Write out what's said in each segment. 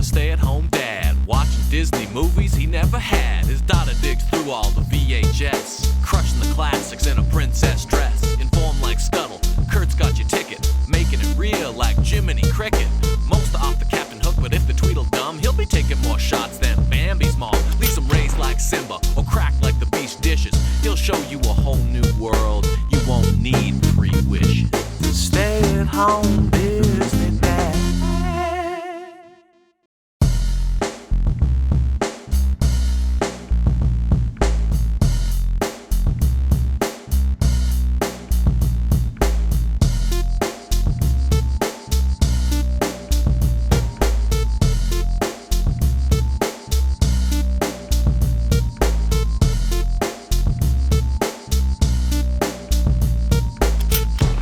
a stay-at-home dad, watching Disney movies he never had. His daughter digs through all the VHS, crushing the classics in a princess dress. Informed like Scuttle, Kurt's got your ticket, making it real like Jiminy Cricket. Most are off the Captain Hook, but if the Tweedledum, he'll be taking more shots than Bambi's mom. Leaves him raised like Simba, or cracked like the beast dishes. He'll show you a whole new world, you won't need 3 wishes. Stay at home, Disney Dad.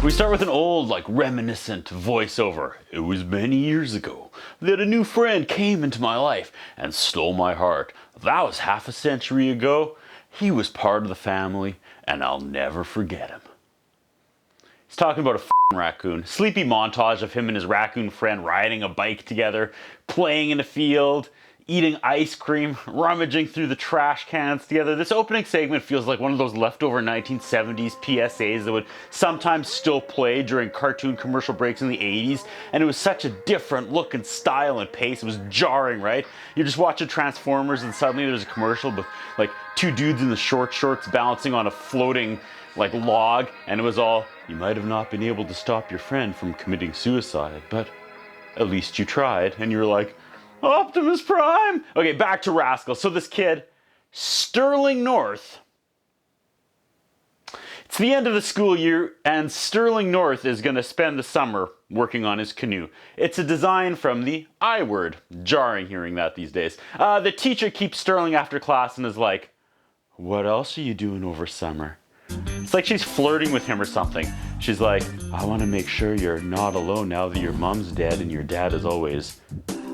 We start with an old, reminiscent voiceover. It was many years ago that a new friend came into my life and stole my heart. That was half a century ago. He was part of the family, and I'll never forget him. He's talking about a f***ing raccoon. Sleepy montage of him and his raccoon friend riding a bike together, playing in a field, eating ice cream, rummaging through the trash cans together. This opening segment feels like one of those leftover 1970s PSAs that would sometimes still play during cartoon commercial breaks in the 80s, and it was such a different look and style and pace. It was jarring, right? You're just watching Transformers and suddenly there's a commercial with 2 dudes in the short shorts balancing on a floating log, and it was all, you might have not been able to stop your friend from committing suicide, but at least you tried. And you're like, Optimus Prime! Okay, back to Rascal. So this kid, Sterling North, it's the end of the school year, and Sterling North is going to spend the summer working on his canoe. It's a design from the I word. Jarring hearing that these days. The teacher keeps Sterling after class and is like, what else are you doing over summer? It's like she's flirting with him or something. She's like, I want to make sure you're not alone now that your mom's dead and your dad is always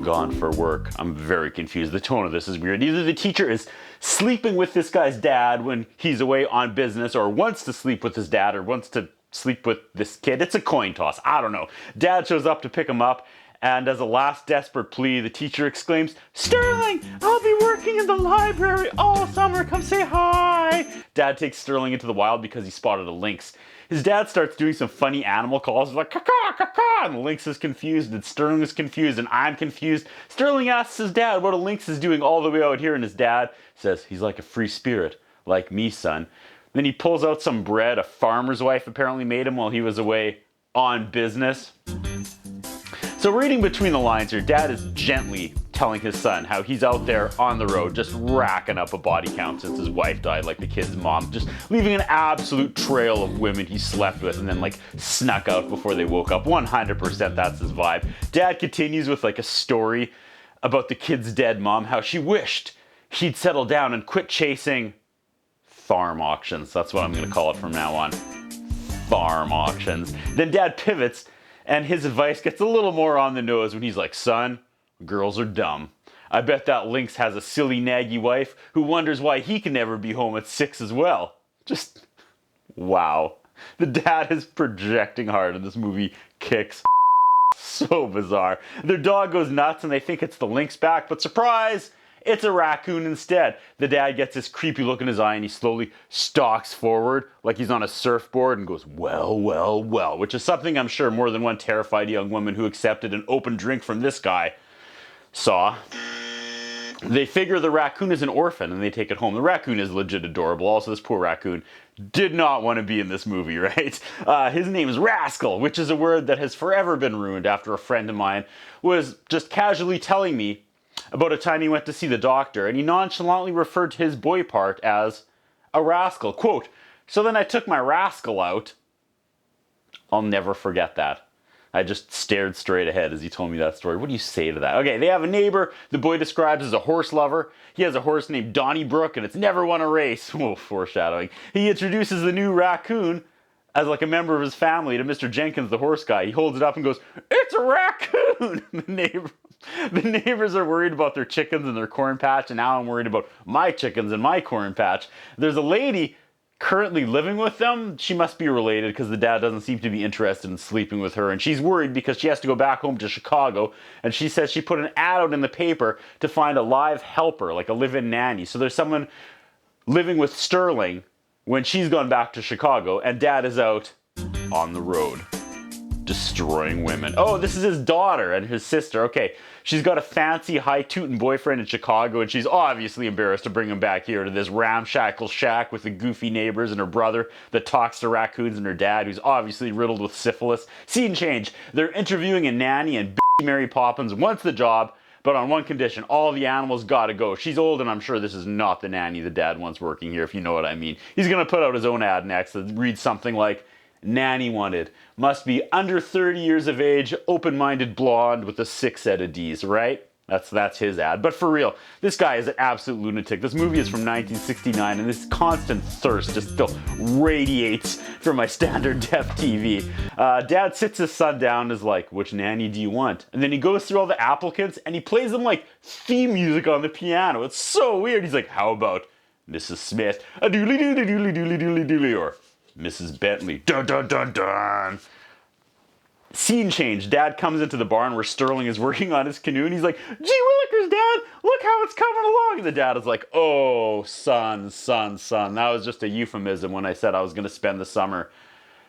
gone for work. I'm very confused. The tone of this is weird. Either the teacher is sleeping with this guy's dad when he's away on business, or wants to sleep with his dad, or wants to sleep with this kid. It's a coin toss. I don't know. Dad shows up to pick him up, and as a last desperate plea, the teacher exclaims, Sterling, I'll be working in the library all summer. Come say hi. Dad takes Sterling into the wild because he spotted a lynx. His dad starts doing some funny animal calls, like caw caw, and the lynx is confused, and Sterling is confused, and I'm confused. Sterling asks his dad what a lynx is doing all the way out here, and his dad says, he's like a free spirit, like me, son. Then he pulls out some bread a farmer's wife apparently made him while he was away on business. So reading between the lines here, Dad is gently telling his son how he's out there on the road just racking up a body count since his wife died, like the kid's mom, just leaving an absolute trail of women he slept with and then snuck out before they woke up. 100% that's his vibe. Dad continues with a story about the kid's dead mom, how she wished he'd settle down and quit chasing farm auctions. That's what I'm going to call it from now on. Farm auctions. Then Dad pivots, and his advice gets a little more on the nose when he's like, son, girls are dumb. I bet that lynx has a silly naggy wife who wonders why he can never be home at 6 as well. Just, wow. The dad is projecting hard and this movie kicks. So bizarre. Their dog goes nuts and they think it's the lynx back, but surprise! It's a raccoon instead. The dad gets this creepy look in his eye and he slowly stalks forward like he's on a surfboard and goes, well, well, well, which is something I'm sure more than one terrified young woman who accepted an open drink from this guy saw. They figure the raccoon is an orphan and they take it home. The raccoon is legit adorable. Also, this poor raccoon did not want to be in this movie, right? His name is Rascal, which is a word that has forever been ruined after a friend of mine was just casually telling me about a time he went to see the doctor, and he nonchalantly referred to his boy part as a rascal. Quote, so then I took my rascal out. I'll never forget that. I just stared straight ahead as he told me that story. What do you say to that? Okay, they have a neighbor the boy describes as a horse lover. He has a horse named Donnybrook, and it's never won a race. Oh, foreshadowing. He introduces the new raccoon as a member of his family to Mr. Jenkins, the horse guy. He holds it up and goes, it's a raccoon! The neighbors are worried about their chickens and their corn patch, and now I'm worried about my chickens and my corn patch. There's a lady currently living with them. She must be related because the dad doesn't seem to be interested in sleeping with her. And she's worried because she has to go back home to Chicago. And she says she put an ad out in the paper to find a live helper, like a live-in nanny. So there's someone living with Sterling when she's gone back to Chicago, and dad is out on the road destroying women. Oh, this is his daughter and his sister. Okay, she's got a fancy high-tootin' boyfriend in Chicago, and she's obviously embarrassed to bring him back here to this ramshackle shack with the goofy neighbors and her brother that talks to raccoons and her dad, who's obviously riddled with syphilis. Scene change. They're interviewing a nanny, and Mary Poppins wants the job, but on one condition: all the animals gotta go. She's old, and I'm sure this is not the nanny the dad wants working here, if you know what I mean. He's gonna put out his own ad next that reads something like, "Nanny wanted. Must be under 30 years of age, open-minded blonde with a 6 set of D's," right? That's his ad. But for real, this guy is an absolute lunatic. This movie is from 1969, and this constant thirst just still radiates from my standard def TV. Dad sits his son down and is like, "Which nanny do you want?" And then he goes through all the applicants, and he plays them like theme music on the piano. It's so weird. He's like, "How about Mrs. Smith? A doodly doodly doodly doodly doodly doodly," or "Mrs. Bentley, dun dun dun dun." Scene change. Dad comes into the barn where Sterling is working on his canoe, and he's like, "Gee willikers, Dad, look how it's coming along." And the dad is like, "Oh, son, that was just a euphemism when I said I was going to spend the summer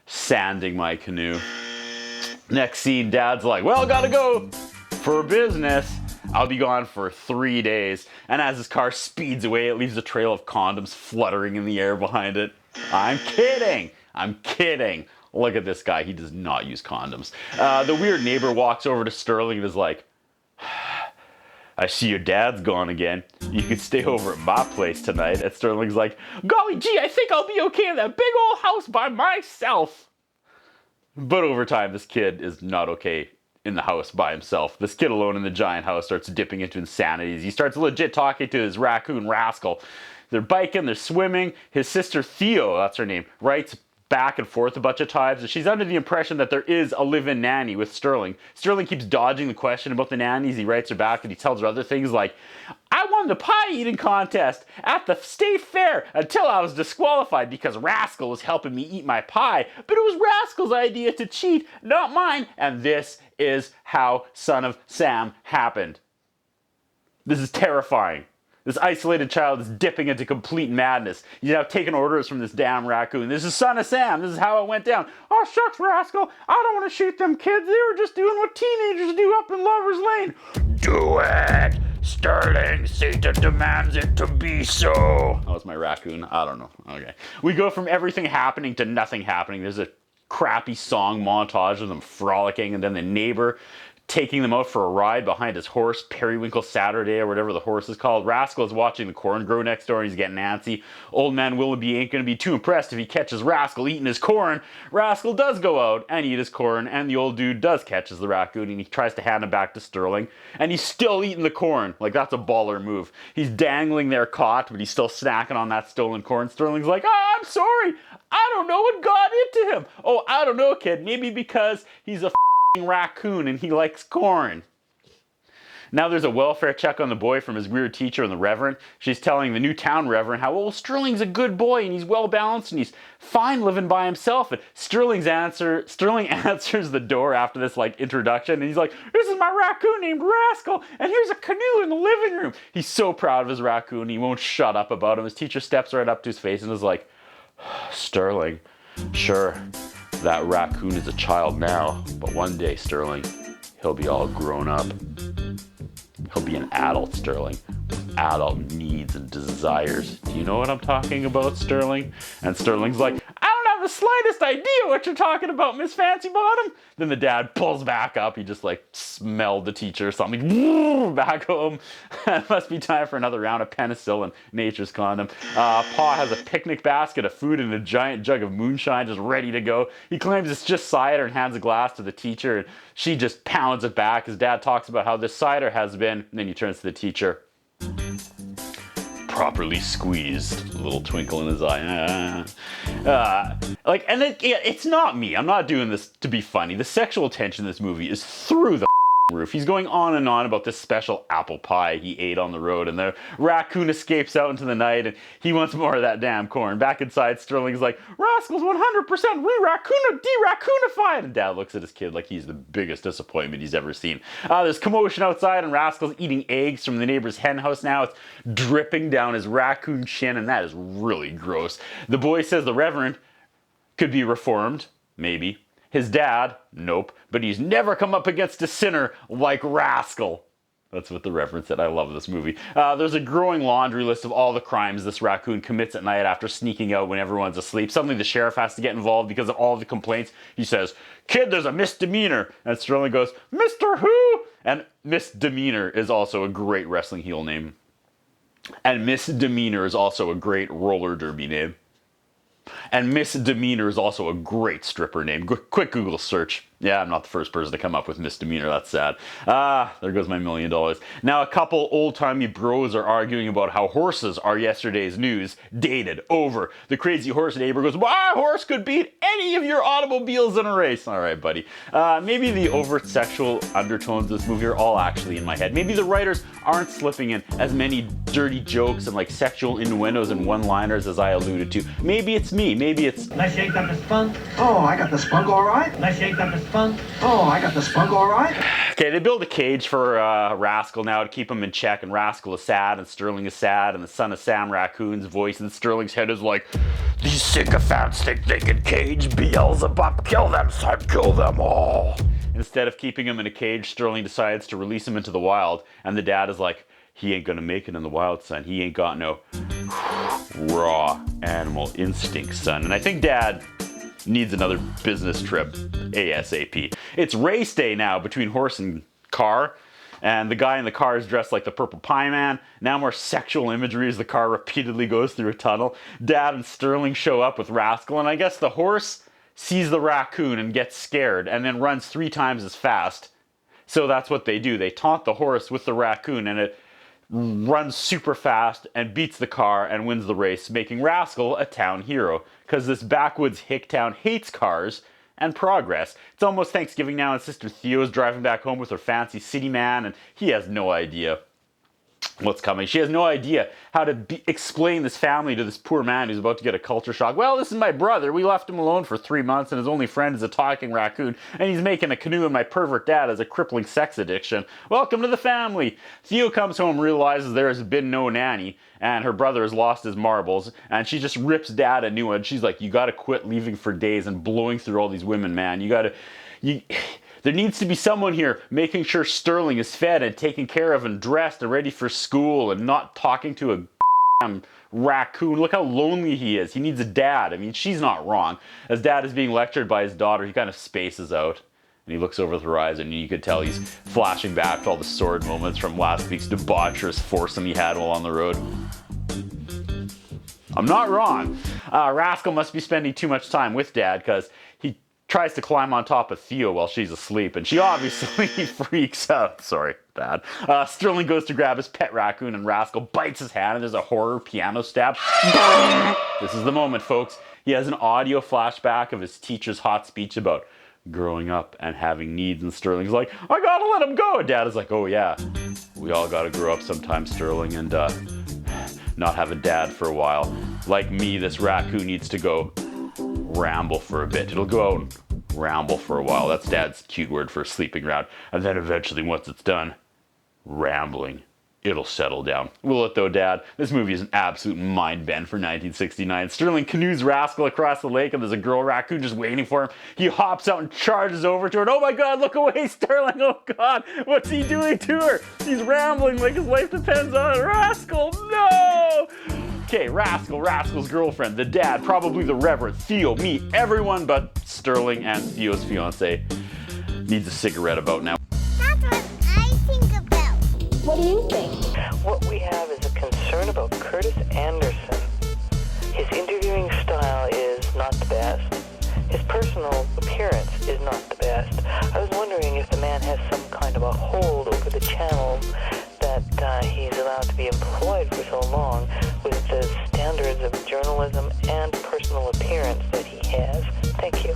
sanding my canoe." Next scene, Dad's like, "Well, gotta go for business. I'll be gone for 3 days." And as his car speeds away, it leaves a trail of condoms fluttering in the air behind it. I'm kidding. Look at this guy. He does not use condoms. The weird neighbor walks over to Sterling and is like, "I see your dad's gone again. You could stay over at my place tonight." And Sterling's like, "Golly gee, I think I'll be okay in that big old house by myself." But over time, this kid is not okay in the house by himself. This kid alone in the giant house starts dipping into insanities. He starts legit talking to his raccoon, Rascal. They're biking, they're swimming. His sister Theo, that's her name, writes back and forth a bunch of times, and she's under the impression that there is a live-in nanny with Sterling. Sterling keeps dodging the question about the nannies. He writes her back and he tells her other things like, "I won the pie eating contest at the state fair until I was disqualified because Rascal was helping me eat my pie, but it was Rascal's idea to cheat, not mine, and this is how Son of Sam happened." This is terrifying. This isolated child is dipping into complete madness. He's now taking orders from this damn raccoon. "This is Son of Sam. This is how it went down." "Oh, shucks, Rascal. I don't want to shoot them kids. They were just doing what teenagers do up in Lover's Lane." "Do it! Sterling, Satan demands it to be so." Oh, it's my raccoon. I don't know. Okay. We go from everything happening to nothing happening. There's a crappy song montage of them frolicking, and then the neighbor taking them out for a ride behind his horse, Periwinkle Saturday or whatever the horse is called. Rascal is watching the corn grow next door and he's getting antsy. Old man Willoughby ain't going to be too impressed if he catches Rascal eating his corn. Rascal does go out and eat his corn, and the old dude does catches the raccoon, and he tries to hand him back to Sterling, and he's still eating the corn. Like, that's a baller move. He's dangling there caught, but he's still snacking on that stolen corn. Sterling's like, "Oh, I'm sorry. I don't know what got into him." "Oh, I don't know, kid. Maybe because he's a raccoon and he likes corn." Now there's a welfare check on the boy from his weird teacher and the reverend. She's telling the new town reverend how, "Well, Sterling's a good boy and he's well balanced and he's fine living by himself." And Sterling answers the door after this introduction, and he's like, "This is my raccoon named Rascal, and here's a canoe in the living room." He's so proud of his raccoon, he won't shut up about him. His teacher steps right up to his face and is like, "Sterling, sure, that raccoon is a child now, but one day, Sterling, he'll be all grown up. He'll be an adult, Sterling, with adult needs and desires. Do you know what I'm talking about, Sterling?" And Sterling's like, "I don't have the slightest idea what you're talking about, Miss Fancy Bottom." Then the dad pulls back up. He just smelled the teacher or something. Back home. It must be time for another round of penicillin, nature's condom. Pa has a picnic basket of food and a giant jug of moonshine just ready to go. He claims it's just cider and hands a glass to the teacher, and she just pounds it back. His dad talks about how this cider has been, and then he turns to the teacher, "properly squeezed," a little twinkle in his eye. And it's not me. I'm not doing this to be funny. The sexual tension in this movie is through the roof. He's going on and on about this special apple pie he ate on the road, and the raccoon escapes out into the night, and he wants more of that damn corn. Back inside, Sterling's like, Rascal's 100% de-raccoonified, and Dad looks at his kid like he's the biggest disappointment he's ever seen. There's commotion outside, and Rascal's eating eggs from the neighbor's hen house now. It's dripping down his raccoon chin, and that is really gross. The boy says the Reverend could be reformed, maybe. His dad, nope, but he's never come up against a sinner like Rascal. That's what the Reverend said. I love this movie. There's a growing laundry list of all the crimes this raccoon commits at night after sneaking out when everyone's asleep. Suddenly the sheriff has to get involved because of all the complaints. He says, "Kid, there's a misdemeanor." And Sterling goes, "Mr. Who?" And Misdemeanor is also a great wrestling heel name. And Misdemeanor is also a great roller derby name. And Misdemeanor is also a great stripper name. Quick Google search. Yeah, I'm not the first person to come up with misdemeanor. That's sad. There goes my $1 million. Now, a couple old-timey bros are arguing about how horses are yesterday's news. Dated. Over. The crazy horse neighbor goes, "My horse could beat any of your automobiles in a race." All right, buddy. Maybe the overt sexual undertones of this movie are all actually in my head. Maybe the writers aren't slipping in as many dirty jokes and like sexual innuendos and one-liners as I alluded to. Maybe it's me. Maybe it's... Let's shake up the spunk. Oh, I got the spunk all right. Let's shake up the spunk. Oh, I got the spunk all right. Okay, they build a cage for Rascal now to keep him in check, and Rascal is sad, and Sterling is sad, and the son of Sam Raccoon's voice in Sterling's head is like, "These sycophants think they can cage Beelzebub. Kill them, son, kill them all." Instead of keeping him in a cage, Sterling decides to release him into the wild, and the dad is like, "He ain't gonna make it in the wild, son. He ain't got no raw animal instinct, son." And I think Dad needs another business trip ASAP. It's race day now between horse and car, and the guy in the car is dressed like the Purple Pie Man. Now more sexual imagery as the car repeatedly goes through a tunnel. Dad and Sterling show up with Rascal, and I guess the horse sees the raccoon and gets scared and then runs 3 times as fast. So that's what they do. They taunt the horse with the raccoon, and it runs super fast and beats the car and wins the race, making Rascal a town hero. Because this backwoods hick town hates cars and progress. It's almost Thanksgiving now, and Sister Theo's driving back home with her fancy city man, and he has no idea what's coming. She has no idea how to explain this family to this poor man who's about to get a culture shock. "Well, this is my brother. We left him alone for 3 months, and his only friend is a talking raccoon, and he's making a canoe, and my pervert dad has a crippling sex addiction. Welcome to the family." Theo comes home, realizes there has been no nanny, and her brother has lost his marbles, and she just rips Dad a new one. She's like, "You gotta quit leaving for days and blowing through all these women, man. There needs to be someone here making sure Sterling is fed and taken care of and dressed and ready for school and not talking to a damn raccoon. Look how lonely he is. He needs a dad." I mean, she's not wrong. As Dad is being lectured by his daughter, he kind of spaces out. And he looks over the horizon, and you could tell he's flashing back to all the sword moments from last week's debaucherous foursome he had while on the road. I'm not wrong. Rascal must be spending too much time with Dad, because he tries to climb on top of Theo while she's asleep, and she obviously freaks out. Sorry, Dad. Sterling goes to grab his pet raccoon, and Rascal bites his hand, and there's a horror piano stab. This is the moment, folks. He has an audio flashback of his teacher's hot speech about growing up and having needs, and Sterling's like, "I gotta let him go." And Dad is like, "Oh yeah, we all gotta grow up sometime, Sterling, and not have a dad for a while. Like me, this raccoon needs to go ramble for a bit. It'll go out and ramble for a while." That's Dad's cute word for sleeping around. "And then eventually, once it's done rambling, it'll settle down." Will it though, Dad? This movie is an absolute mind bend for 1969. Sterling canoes Rascal across the lake, and there's a girl raccoon just waiting for him. He hops out and charges over to her. And oh my God, look away, Sterling! Oh God, what's he doing to her? He's rambling like his life depends on it. Rascal, no! Okay, Rascal's girlfriend, the dad, probably the Reverend, Theo, me, everyone but Sterling and Theo's fiance needs a cigarette about now. That's what I think about. What do you think? What we have is a concern about Curtis Anderson. His interviewing style is not the best. His personal appearance is not the best. I was wondering if the man has some kind of a hold over the channel that he's allowed to be employed for so long with the standards of journalism and personal appearance that he has. Thank you.